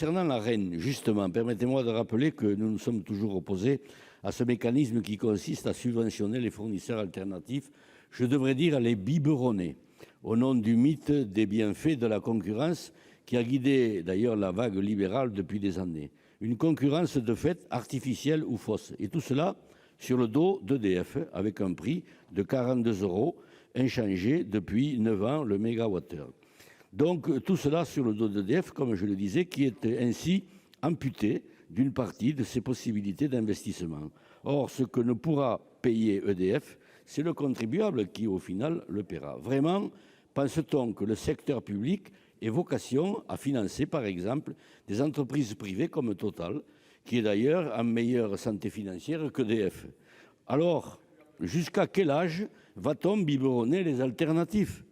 Concernant la reine, justement, permettez-moi de rappeler que nous nous sommes toujours opposés à ce mécanisme qui consiste à subventionner les fournisseurs alternatifs, je devrais dire à les biberonner, au nom du mythe des bienfaits de la concurrence qui a guidé d'ailleurs la vague libérale depuis des années. Une concurrence de fait artificielle ou fausse. Et tout cela sur le dos d'EDF, avec un prix de 42 € inchangé depuis 9 ans le mégawattheure. Donc tout cela sur le dos d'EDF, comme je le disais, qui est ainsi amputé d'une partie de ses possibilités d'investissement. Or, ce que ne pourra payer EDF, c'est le contribuable qui, au final, le paiera. Vraiment, pense-t-on que le secteur public ait vocation à financer, par exemple, des entreprises privées comme Total, qui est d'ailleurs en meilleure santé financière qu'EDF? Alors, jusqu'à quel âge va-t-on biberonner les alternatifs?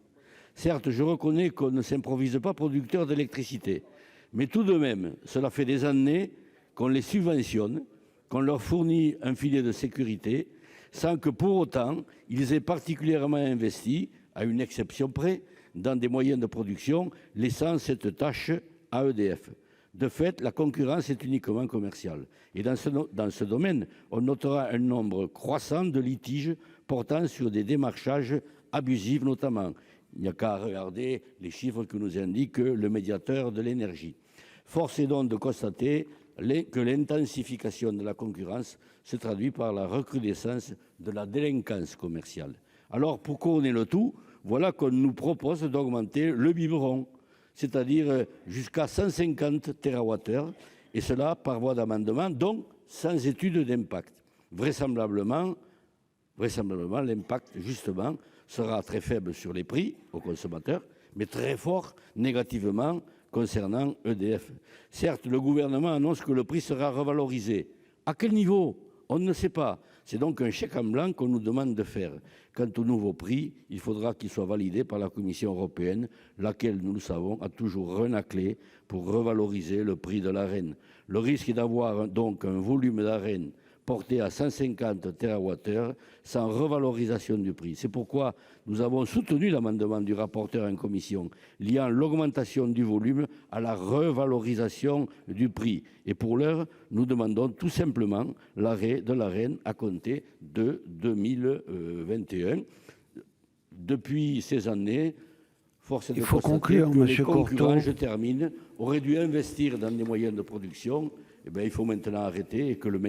Certes, je reconnais qu'on ne s'improvise pas producteur d'électricité, mais tout de même, cela fait des années qu'on les subventionne, qu'on leur fournit un filet de sécurité, sans que pour autant ils aient particulièrement investi, à une exception près, dans des moyens de production, laissant cette tâche à EDF. De fait, la concurrence est uniquement commerciale. Et dans ce domaine, on notera un nombre croissant de litiges portant sur des démarchages abusifs notamment. Il n'y a qu'à regarder les chiffres que nous indique le médiateur de l'énergie. Force est donc de constater que l'intensification de la concurrence se traduit par la recrudescence de la délinquance commerciale. Alors, pour couronner le tout, voilà qu'on nous propose d'augmenter le biberon, c'est-à-dire jusqu'à 150 TWh, et cela par voie d'amendement, donc sans étude d'impact. Vraisemblablement, l'impact, justement, sera très faible sur les prix aux consommateurs, mais très fort négativement concernant EDF. Certes, le gouvernement annonce que le prix sera revalorisé. À quel niveau? On ne sait pas. C'est donc un chèque en blanc qu'on nous demande de faire. Quant au nouveau prix, il faudra qu'il soit validé par la Commission européenne, laquelle, nous le savons, a toujours renâclé pour revaloriser le prix de l'Arenh. Le risque est d'avoir donc un volume d'Arenh porté à 150 TWh sans revalorisation du prix. C'est pourquoi nous avons soutenu l'amendement du rapporteur en commission liant l'augmentation du volume à la revalorisation du prix. Et pour l'heure, nous demandons tout simplement l'arrêt de l'Arenh à compter de 2021. Depuis ces années, force est de constater que les concurrents, je termine, auraient dû investir dans des moyens de production. Eh bien, il faut maintenant arrêter et que le